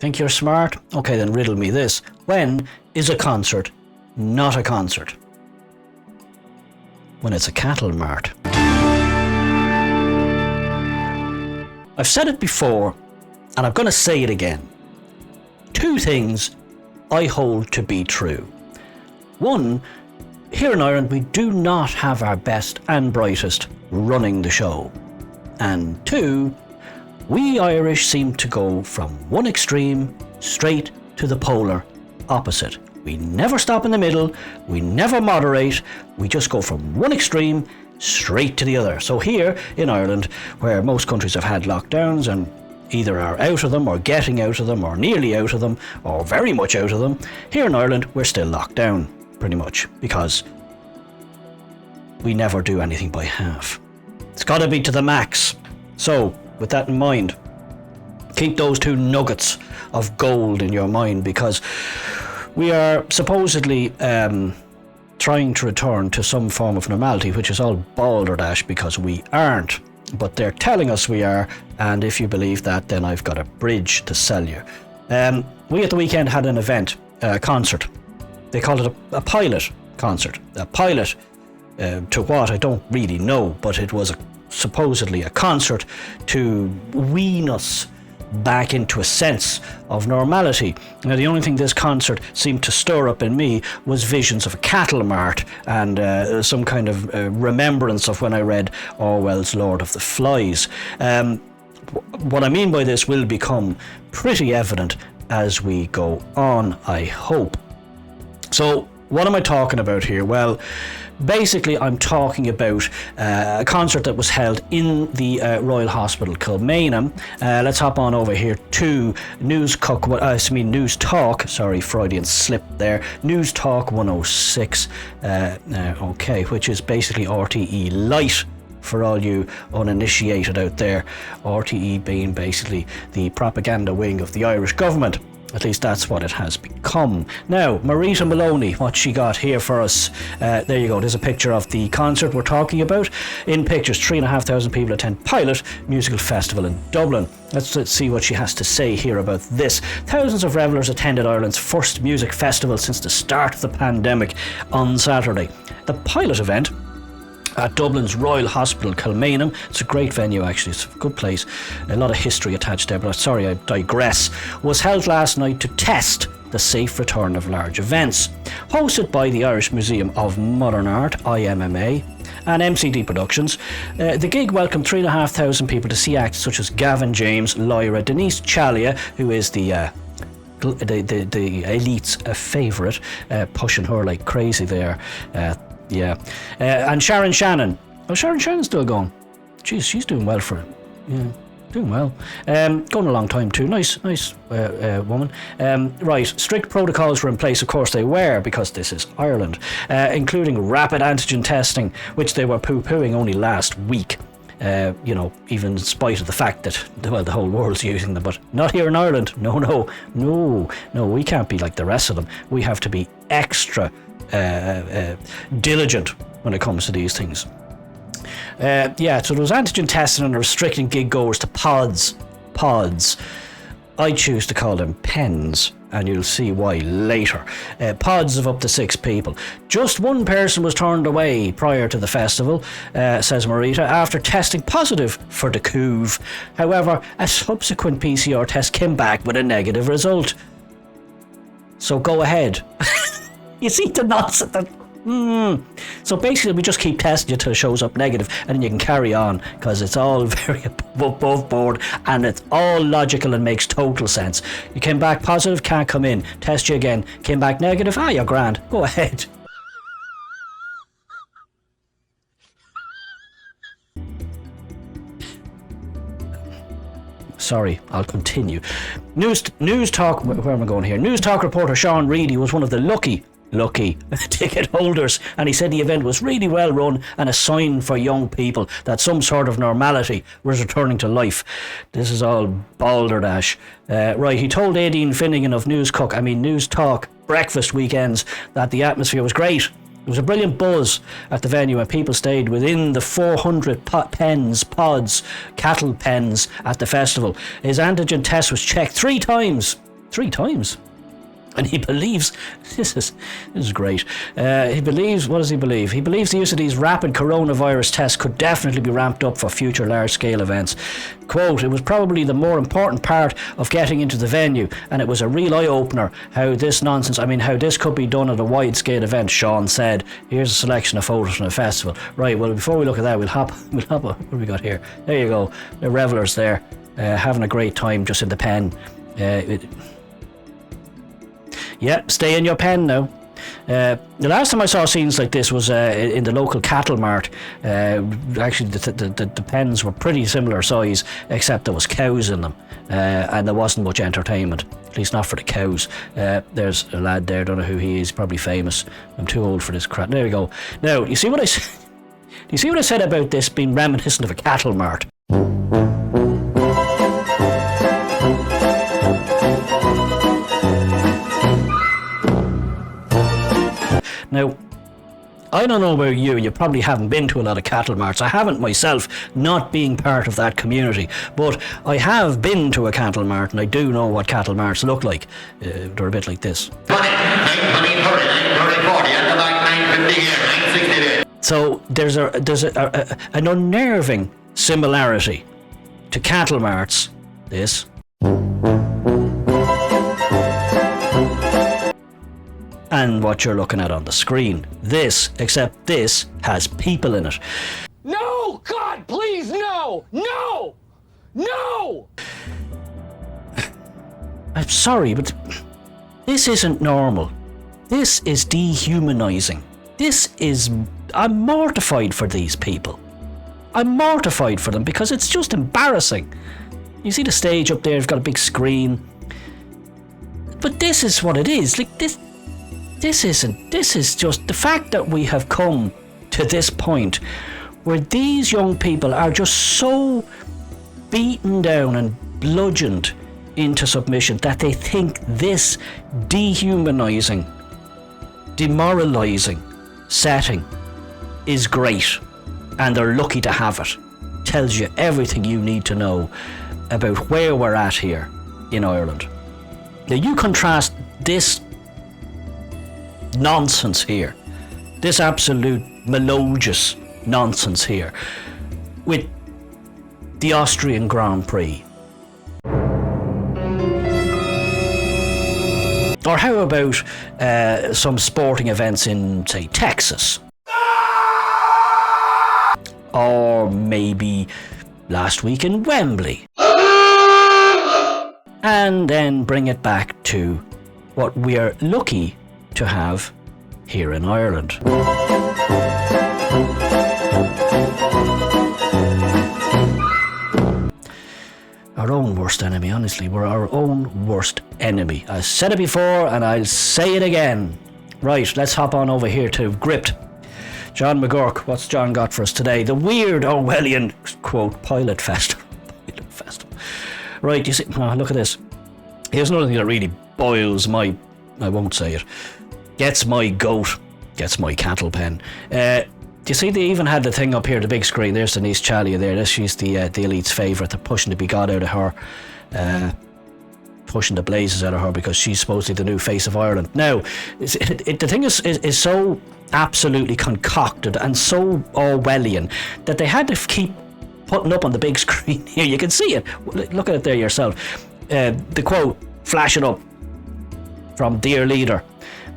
Think you're smart? Okay, then riddle me this. When is a concert not a concert? When it's a cattle mart. I've said it before, and I'm going to say it again. Two things I hold to be true. One, here in Ireland we do not have our best and brightest running the show. And two, we Irish seem to go from one extreme straight to the polar opposite. We never stop in the middle, we never moderate, we just go from one extreme straight to the other. So here in Ireland, where most countries have had lockdowns and either are out of them or getting out of them or nearly out of them or very much out of them, here in Ireland we're still locked down pretty much because we never do anything by half. It's got to be to the max. So with that in mind, keep those two nuggets of gold in your mind, because we are supposedly trying to return to some form of normality, which is all balderdash because we aren't. But they're telling us we are, and if you believe that, then I've got a bridge to sell you. We at the weekend had an event, a concert. They called it a pilot concert. A pilot to what, I don't really know, but it was supposedly a concert to wean us back into a sense of normality. Now, the only thing this concert seemed to stir up in me was visions of a cattle mart and some kind of remembrance of when I read Orwell's Lord of the Flies. What I mean by this will become pretty evident as we go on, I hope. So, what am I talking about here? Well, basically I'm talking about a concert that was held in the Royal Hospital Kilmainham. Let's hop on over here to News Talk, sorry, Freudian slip there, News Talk 106, which is basically RTE Light for all you uninitiated out there. RTE being basically the propaganda wing of the Irish government. At least that's what it has become. Now, Marita Maloney, what she got here for us. There you go. There's a picture of the concert we're talking about. In pictures, 3,500 people attend Pilot Musical Festival in Dublin. Let's see what she has to say here about this. Thousands of revellers attended Ireland's first music festival since the start of the pandemic on Saturday. The Pilot event at Dublin's Royal Hospital Kilmainham. It's a great venue, actually. It's a good place. A lot of history attached there, but sorry, I digress. Was held last night to test the safe return of large events. Hosted by the Irish Museum of Modern Art, IMMA, and MCD Productions, the gig welcomed 3,500 people to see acts such as Gavin James, Lyra, Denise Chalia, who is the elite's favourite, pushing her like crazy there. And Sharon Shannon. Oh, Sharon Shannon's still going. Jeez, she's doing well for it. Yeah, doing well. Going a long time too. Nice woman. Right, strict protocols were in place. Of course they were, because this is Ireland, including rapid antigen testing, which they were poo-pooing only last week. Even in spite of the fact that the whole world's using them, but not here in Ireland. No, we can't be like the rest of them. We have to be extra diligent when it comes to these things. So there was antigen testing and restricting gig goers to pods. I choose to call them pens, and you'll see why later. Pods of up to 6 people. Just one person was turned away prior to the festival, says Marita, after testing positive for the COV. However, a subsequent PCR test came back with a negative result. So go ahead. You see the nonsense. So basically we just keep testing you till it shows up negative, and then you can carry on, because it's all very above board and it's all logical and makes total sense. You came back positive, can't come in. Test you again, came back negative, you're grand, go ahead. Sorry, I'll continue. News Talk, where am I going here? News Talk reporter Sean Reedy was one of the lucky ticket holders, and he said the event was really well run and a sign for young people that some sort of normality was returning to life. This is all balderdash. Right, he told Aideen Finnegan of News Talk breakfast weekends that the atmosphere was great. There was a brilliant buzz at the venue, and people stayed within the 400 cattle pens at the festival. His antigen test was checked 3 times 3 times. And he believes, this is great, he believes, what does he believe? He believes the use of these rapid coronavirus tests could definitely be ramped up for future large-scale events. Quote, it was probably the more important part of getting into the venue, and it was a real eye-opener how this could be done at a wide-scale event, Sean said. Here's a selection of photos from the festival. Right, well, before we look at that, we'll hop, what have we got here? There you go, the revellers there, having a great time just in the pen. Yeah, stay in your pen now. The last time I saw scenes like this was in the local cattle mart. Actually, the pens were pretty similar size, except there was cows in them, and there wasn't much entertainment, at least not for the cows. There's a lad there, don't know who he is, probably famous. I'm too old for this crap. There we go. Now, you see what I said about this being reminiscent of a cattle mart? Now, I don't know about you probably haven't been to a lot of cattle marts. I haven't myself, not being part of that community, but I have been to a cattle mart and I do know what cattle marts look like. They're a bit like this. So there's an unnerving similarity to cattle marts, this, and what you're looking at on the screen. This, except this has people in it. No! God, please, no! No! No! I'm sorry, but this isn't normal. This is dehumanizing. I'm mortified for these people. I'm mortified for them because it's just embarrassing. You see the stage up there, it's got a big screen. But this is what it is. Like this is just the fact that we have come to this point where these young people are just so beaten down and bludgeoned into submission that they think this dehumanizing, demoralizing setting is great and they're lucky to have it. Tells you everything you need to know about where we're at here in Ireland. Now you contrast this nonsense here, this absolute melodious nonsense here, with the Austrian Grand Prix. Or how about some sporting events in, say, Texas? Or maybe last week in Wembley. And then bring it back to what we're lucky to have here in Ireland. Our own worst enemy, honestly, we're our own worst enemy. I said it before and I'll say it again. Right, let's hop on over here to Gripped. John McGurk, what's John got for us today? The weird Orwellian, quote, pilot festival. Pilot festival. Right, you see, look at this. Here's another thing that really boils my, I won't say it, gets my goat, gets my cattle pen. Do you see they even had the thing up here, the big screen? There's Denise Chalia there. She's the elite's favourite. They're pushing the big god out of her, pushing the blazes out of her because she's supposedly the new face of Ireland. Now, the thing is so absolutely concocted and so Orwellian that they had to keep putting up on the big screen here. You can see it. Look at it there yourself. The quote, flash it up from Dear Leader.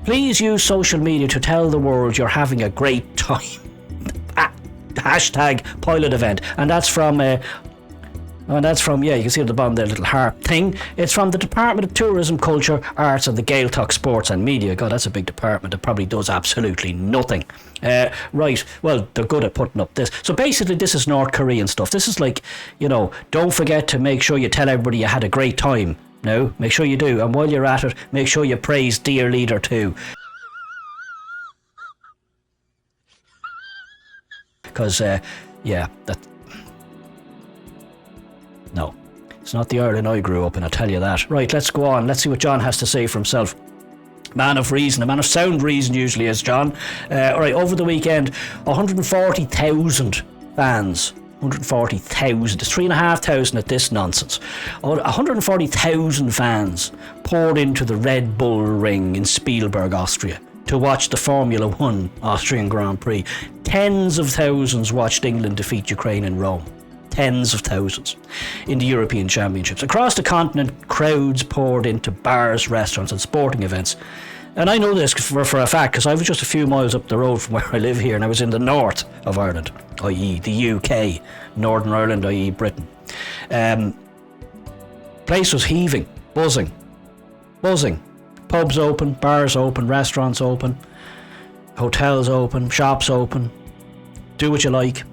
Please use social media to tell the world you're having a great time. Hashtag pilot event. And that's from, yeah, you can see at the bottom there, little heart thing. It's from the Department of Tourism, Culture, Arts and the Gaeltacht Sports and Media. God, that's a big department that probably does absolutely nothing. Right, well, they're good at putting up this. So basically this is North Korean stuff. This is like, don't forget to make sure you tell everybody you had a great time. No, make sure you do. And while you're at it, make sure you praise Dear Leader too. Because, yeah, no, it's not the Ireland I grew up in, I'll tell you that. Right, let's go on. Let's see what John has to say for himself. Man of reason, a man of sound reason usually is John. All right, over the weekend, 140,000 fans 140,000, it's 3,500 at this nonsense. 140,000 fans poured into the Red Bull Ring in Spielberg, Austria, to watch the Formula One Austrian Grand Prix. Tens of thousands watched England defeat Ukraine in Rome. Tens of thousands in the European Championships. Across the continent, crowds poured into bars, restaurants and sporting events. And I know this for a fact because I was just a few miles up the road from where I live here, and I was in the north of Ireland, i.e. the UK, Northern Ireland, i.e. Britain. Place was heaving, buzzing. Pubs open, bars open, restaurants open, hotels open, shops open. Do what you like,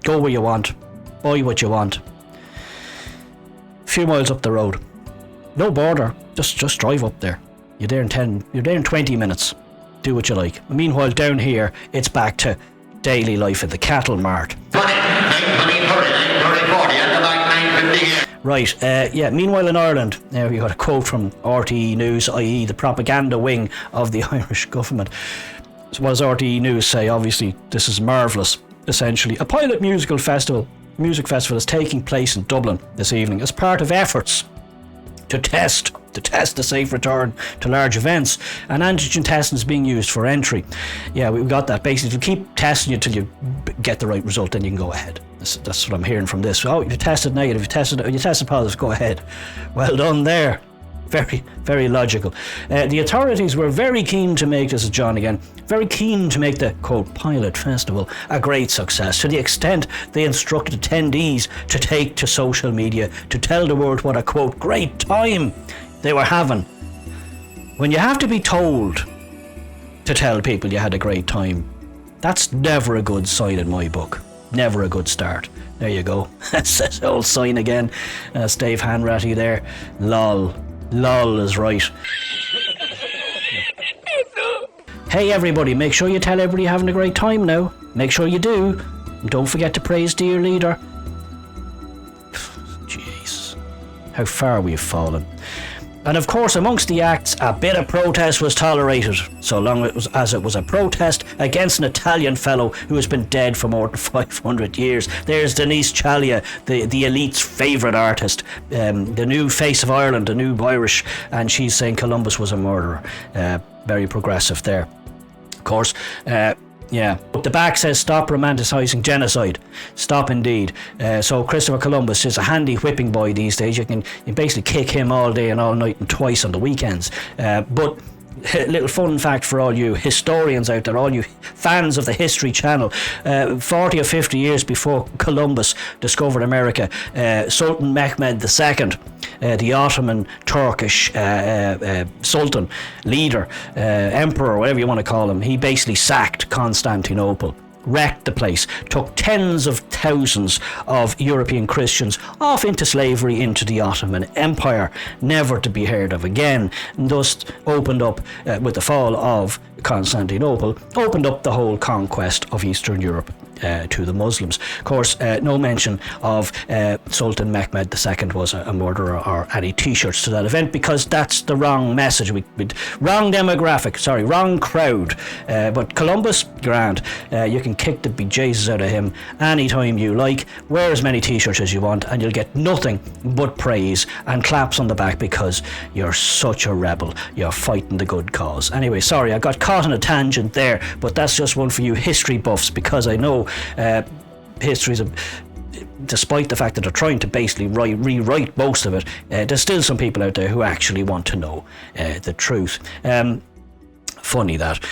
go where you want, buy what you want. A few miles up the road, no border, just drive up there. You're there in 20 minutes. Do what you like. Meanwhile, down here, it's back to daily life in the cattle mart. Right, meanwhile in Ireland, now we got a quote from RTE News, i.e. the propaganda wing of the Irish government. So what does RTE News say? Obviously, this is marvellous, essentially. A pilot music festival is taking place in Dublin this evening as part of efforts to test the safe return to large events, and antigen testing is being used for entry. Yeah, we've got that. Basically, keep testing you till you get the right result, then you can go ahead. That's what I'm hearing from this. Oh, you tested negative, you tested positive, go ahead. Well done there. Very, very logical. The authorities were very keen to make, this is John again, very keen to make the, quote, pilot festival a great success, to the extent they instructed attendees to take to social media to tell the world what a, quote, great time they were having. When you have to be told to tell people you had a great time, that's never a good sign in my book. Never a good start. There you go. That's that old sign again. Dave Hanratty there. Lol is right. Hey everybody, make sure you tell everybody you're having a great time now. Make sure you do. And don't forget to praise dear leader. Jeez. How far we've fallen. And of course, amongst the acts, a bit of protest was tolerated, so long as it was a protest against an Italian fellow who has been dead for more than 500 years. There's Denise Chalia, the elite's favourite artist, the new face of Ireland, the new Irish, and she's saying Columbus was a murderer. Very progressive there. Of course, but the back says stop romanticising genocide. Stop indeed. So Christopher Columbus is a handy whipping boy these days. You basically kick him all day and all night and twice on the weekends. But a little fun fact for all you historians out there, all you fans of the History Channel, 40 or 50 years before Columbus discovered America, Sultan Mehmed II, the Ottoman Turkish Sultan, leader, emperor, whatever you want to call him, he basically sacked Constantinople, wrecked the place, took tens of thousands of European Christians off into slavery into the Ottoman Empire, never to be heard of again, and thus opened up, with the fall of Constantinople, opened up the whole conquest of Eastern Europe to the Muslims. Of course, no mention of Sultan Mehmed II was a murderer or any t-shirts to that event, because that's the wrong message. Wrong demographic, wrong crowd. But Columbus, grand. You can kick the bejesus out of him anytime you like. Wear as many t-shirts as you want and you'll get nothing but praise and claps on the back because you're such a rebel. You're fighting the good cause. Anyway, sorry, I got caught on a tangent there, but that's just one for you history buffs, because I know history is despite the fact that they're trying to basically rewrite most of it, there's still some people out there who actually want to know the truth. Funny that.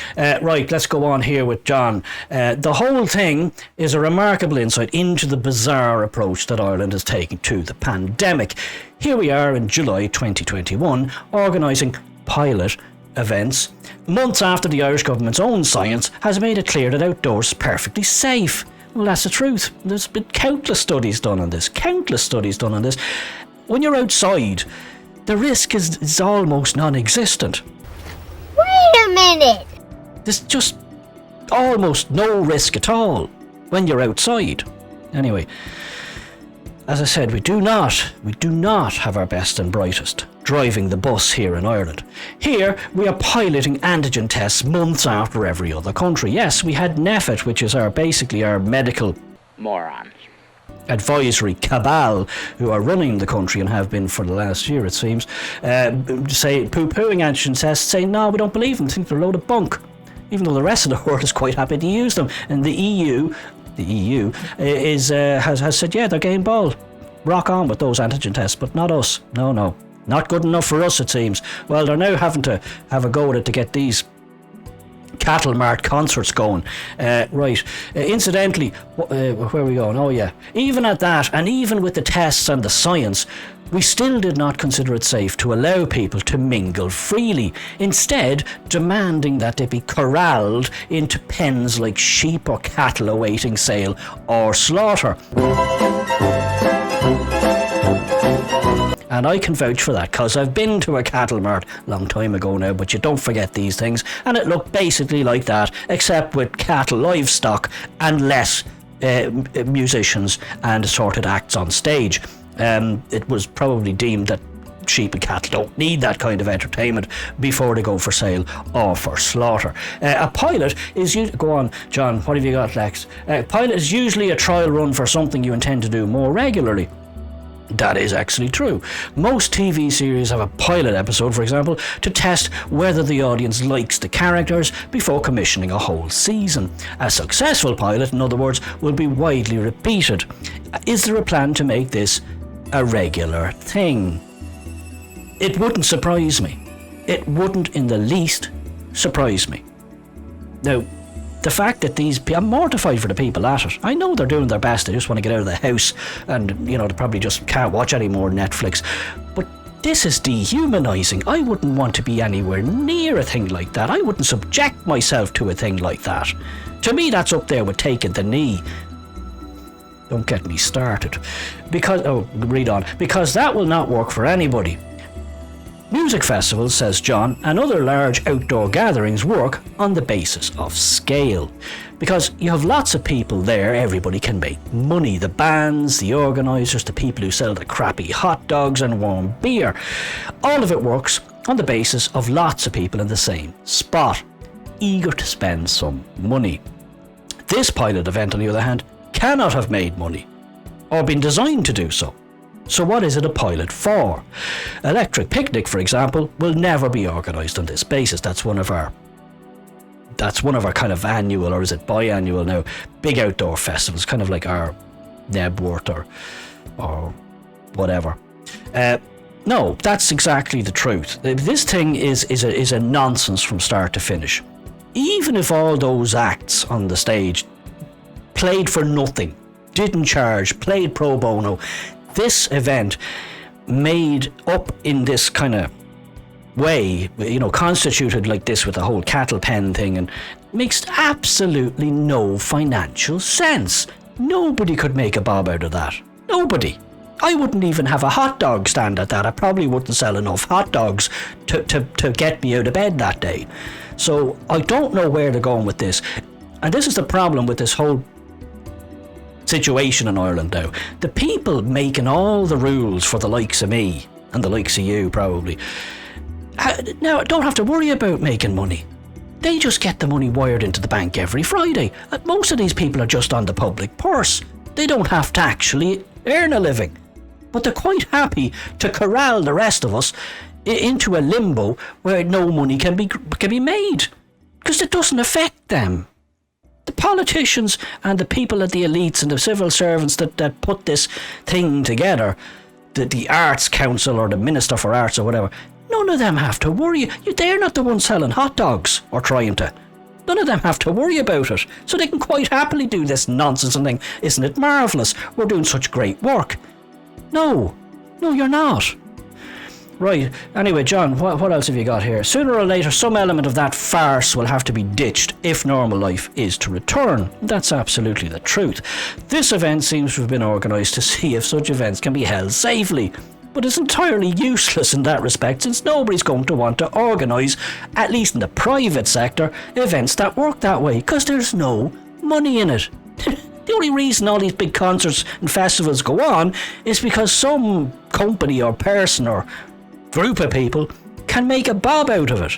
Right, let's go on here with John. The whole thing is a remarkable insight into the bizarre approach that Ireland is taking to the pandemic. Here we are in July 2021, organising pilot events months after the Irish government's own science has made it clear that outdoors is perfectly safe. Well, that's the truth. There's been countless studies done on this. When you're outside, the risk is almost non-existent. Wait a minute! There's just almost no risk at all when you're outside. Anyway, as I said, we do not have our best and brightest driving the bus here in Ireland. Here, we are piloting antigen tests months after every other country. Yes, we had NEFIT, which is basically our medical morons. advisory cabal who are running the country and have been for the last year, it seems, say poo-pooing antigen tests, saying no, we don't believe them, think they're a load of bunk, even though the rest of the world is quite happy to use them. And the EU has said, yeah, they're game ball, rock on with those antigen tests, but not us. No, not good enough for us, it seems. Well, they're now having to have a go at it to get these cattle mart concerts going. Right. Incidentally, where are we going? Oh yeah. Even at that, and even with the tests and the science, we still did not consider it safe to allow people to mingle freely, instead demanding that they be corralled into pens like sheep or cattle awaiting sale or slaughter. And I can vouch for that, because I've been to a cattle mart a long time ago now, but you don't forget these things, and it looked basically like that, except with cattle livestock and less musicians and assorted acts on stage. It was probably deemed that sheep and cattle don't need that kind of entertainment before they go for sale or for slaughter. A pilot is go on, John, what have you got next? A pilot is usually a trial run for something you intend to do more regularly. That is actually true. Most TV series have a pilot episode, for example, to test whether the audience likes the characters before commissioning a whole season. A successful pilot, in other words, will be widely repeated. Is there a plan to make this a regular thing? It wouldn't surprise me. It wouldn't in the least surprise me. Now, the fact that I'm mortified for the people at it. I know they're doing their best, they just want to get out of the house, and they probably just can't watch any more Netflix. But this is dehumanising. I wouldn't want to be anywhere near a thing like that. I wouldn't subject myself to a thing like that. To me, that's up there with taking the knee. Don't get me started. Read on. Because that will not work for anybody. Music festivals, says John, and other large outdoor gatherings work on the basis of scale. Because you have lots of people there, everybody can make money. The bands, the organisers, the people who sell the crappy hot dogs and warm beer. All of it works on the basis of lots of people in the same spot, eager to spend some money. This pilot event, on the other hand, cannot have made money, or been designed to do so. So what is it a pilot for? Electric Picnic, for example, will never be organised on this basis. That's one of our kind of annual, or is it biannual now, big outdoor festivals, kind of like our Nebworth or whatever. No, that's exactly the truth. This thing is a nonsense from start to finish. Even if all those acts on the stage played for nothing, didn't charge, played pro bono, this event made up in this kind of way, constituted like this with the whole cattle pen thing, and makes absolutely no financial sense. Nobody could make a bob out of that. Nobody. I wouldn't even have a hot dog stand at that. I probably wouldn't sell enough hot dogs to get me out of bed that day. So I don't know where they're going with this. And this is the problem with this whole situation in Ireland now. The people making all the rules for the likes of me and the likes of you probably now don't have to worry about making money. They just get the money wired into the bank every Friday. Most of these people are just on the public purse. They don't have to actually earn a living, but they're quite happy to corral the rest of us into a limbo where no money can be made, because it doesn't affect them. The politicians and the people at the elites and the civil servants that put this thing together, the Arts Council or the Minister for Arts or whatever, none of them have to worry. They're not the ones selling hot dogs or trying to. None of them have to worry about it. So they can quite happily do this nonsense and think, isn't it marvellous? We're doing such great work. No, you're not. Right, anyway, John, what else have you got here? Sooner or later, some element of that farce will have to be ditched if normal life is to return. That's absolutely the truth. This event seems to have been organised to see if such events can be held safely, but it's entirely useless in that respect, since nobody's going to want to organise, at least in the private sector, events that work that way, because there's no money in it. The only reason all these big concerts and festivals go on is because some company or person or group of people can make a bob out of it.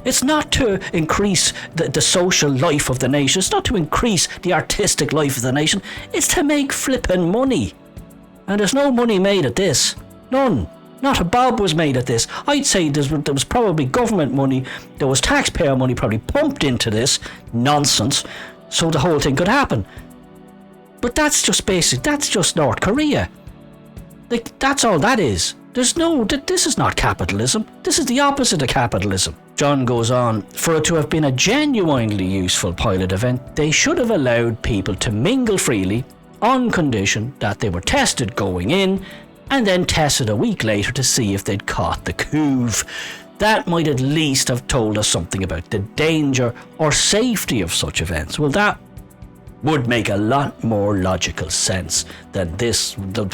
It's not to increase the social life of the nation. It's not to increase the artistic life of the nation. It's to make flipping money. And there's no money made at this. None. Not a bob was made at this. I'd say there was probably government money, there was taxpayer money probably pumped into this nonsense so the whole thing could happen. But that's just basic. That's just North Korea. Like, that's all that is. This is not capitalism. This is the opposite of capitalism. John goes on, for it to have been a genuinely useful pilot event, they should have allowed people to mingle freely on condition that they were tested going in and then tested a week later to see if they'd caught the couve. That might at least have told us something about the danger or safety of such events. Well, that would make a lot more logical sense than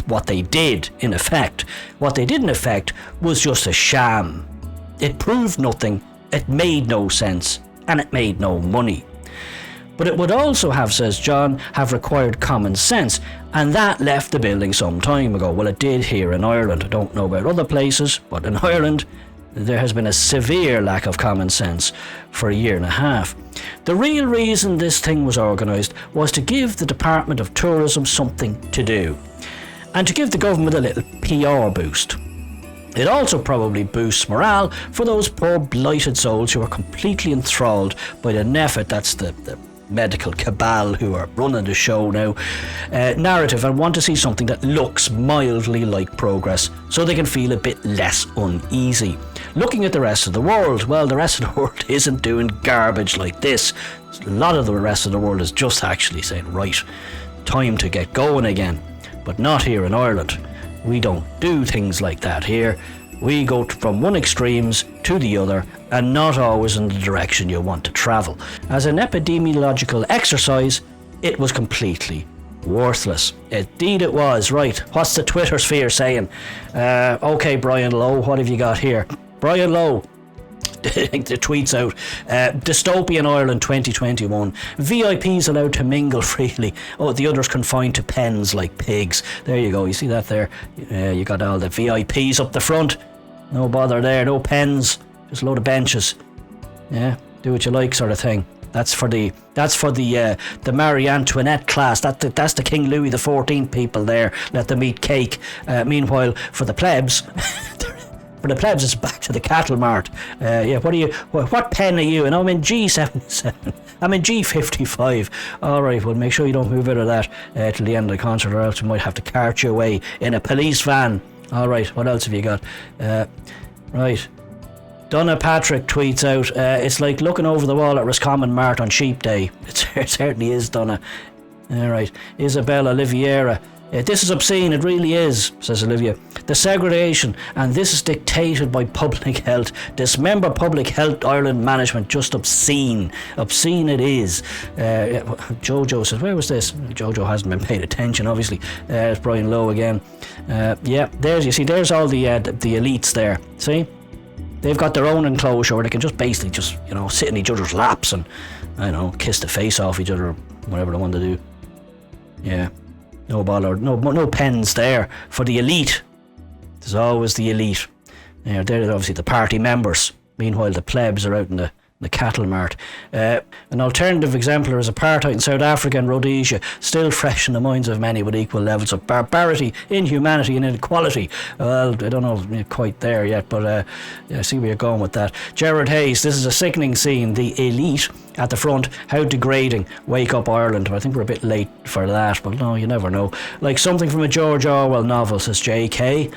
what they did in effect. What they did in effect was just a sham. It proved nothing, it made no sense, and it made no money. But it would also have, says John, have required common sense, and that left the building some time ago. Well, it did here in Ireland. I don't know about other places, but in Ireland there has been a severe lack of common sense for a year and a half. The real reason this thing was organised was to give the Department of Tourism something to do, and to give the government a little PR boost. It also probably boosts morale for those poor blighted souls who are completely enthralled by the NEFIT, that's the medical cabal who are running the show now, narrative, and want to see something that looks mildly like progress so they can feel a bit less uneasy. Looking at the rest of the world, well, the rest of the world isn't doing garbage like this. A lot of the rest of the world is just actually saying, right, time to get going again. But not here in Ireland. We don't do things like that here. We go from one extremes to the other, and not always in the direction you want to travel. As an epidemiological exercise, it was completely worthless. Indeed it was. Right, what's the Twitter sphere saying? Okay, Brian Lowe, what have you got here? Brian Lowe, the tweets out, dystopian Ireland 2021, VIPs allowed to mingle freely, the others confined to pens like pigs. There you go, you see that there? You got all the VIPs up the front, no bother there, no pens, just a load of benches. Yeah, do what you like sort of thing. That's for the Marie Antoinette class. That's the King Louis XIV people there. Let them eat cake. Meanwhile, for the plebs, it's back to the cattle mart. What pen are you? And I'm in G77. I'm in G55. All right. Well, make sure you don't move out of that till the end of the concert, or else we might have to cart you away in a police van. All right. What else have you got? Right. Donna Patrick tweets out, it's like looking over the wall at Roscommon Mart on Sheep Day. It certainly is, Donna. All right. Isabella Oliveira. This is obscene, it really is, says Olivia. The segregation, and this is dictated by public health. Dismember public health Ireland management, just obscene. Obscene it is. Jojo says, where was this? Jojo hasn't been paying attention, obviously. It's Brian Lowe again. There's all the elites there. See? They've got their own enclosure where they can just basically sit in each other's laps and, kiss the face off each other, or whatever they want to do. Yeah. No bother, no pens there for the elite. There's always the elite. They're obviously the party members. Meanwhile, the plebs are out in the cattle mart. An alternative exemplar is apartheid in South Africa and Rhodesia, still fresh in the minds of many with equal levels of barbarity, inhumanity and inequality. Well, I don't know quite there yet, but I see where you're going with that. Gerard Hayes, this is a sickening scene. The elite at the front, how degrading. Wake up Ireland. I think we're a bit late for that, but no, you never know. Like something from a George Orwell novel, says JK.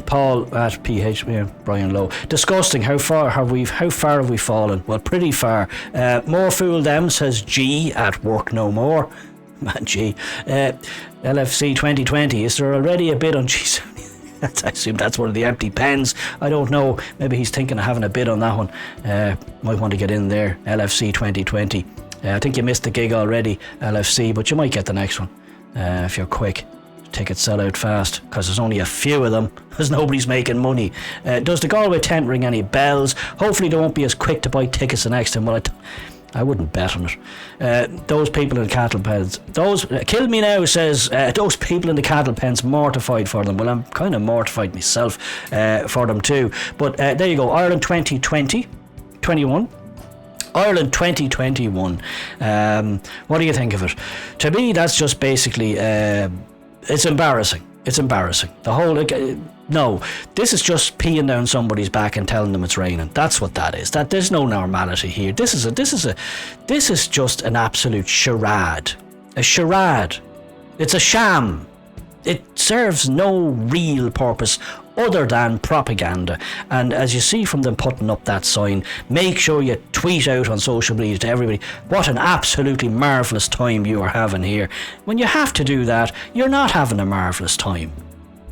Paul at PH, Brian Lowe. Disgusting. How far have we fallen? Well, pretty far. More fool them, says G at Work No More. Man, G. LFC 2020. Is there already a bid on G70? I assume that's one of the empty pens. I don't know. Maybe he's thinking of having a bid on that one. Might want to get in there. LFC 2020. I think you missed the gig already, LFC, but you might get the next one if you're quick. Tickets sell out fast because there's only a few of them, because nobody's making money. Does the Galway tent ring any bells? Hopefully they won't be as quick to buy tickets the next time. Well, I wouldn't bet on it. Those people in cattle pens, Kill Me Now says, those people in the cattle pens, mortified for them. Well, I'm kind of mortified myself for them too. But there you go, Ireland 2020. 21. Ireland 2021. What do you think of it? To me, that's just basically, it's embarrassing. It's embarrassing. The whole, no, this is just peeing down somebody's back and telling them it's raining. That's what that is. That there's no normality here. This is just an absolute charade. A charade. It's a sham. It serves no real purpose other than propaganda. And as you see from them putting up that sign, make sure you tweet out on social media to everybody what an absolutely marvellous time you are having here. When you have to do that, you're not having a marvellous time.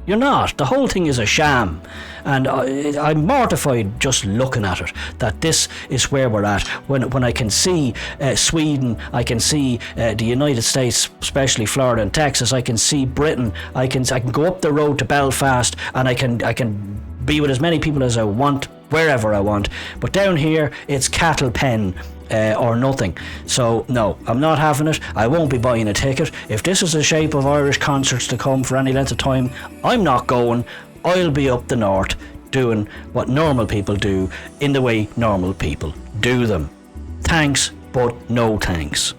You're not. The whole thing is a sham. And I'm mortified just looking at it, that this is where we're at. When I can see Sweden, I can see the United States, especially Florida and Texas, I can see Britain, I can go up the road to Belfast, and I can be with as many people as I want, wherever I want. But down here, it's cattle pen. Or nothing. So no, I'm not having it. I won't be buying a ticket. If this is the shape of Irish concerts to come for any length of time, I'm not going. I'll be up the north doing what normal people do in the way normal people do them. Thanks, but no thanks.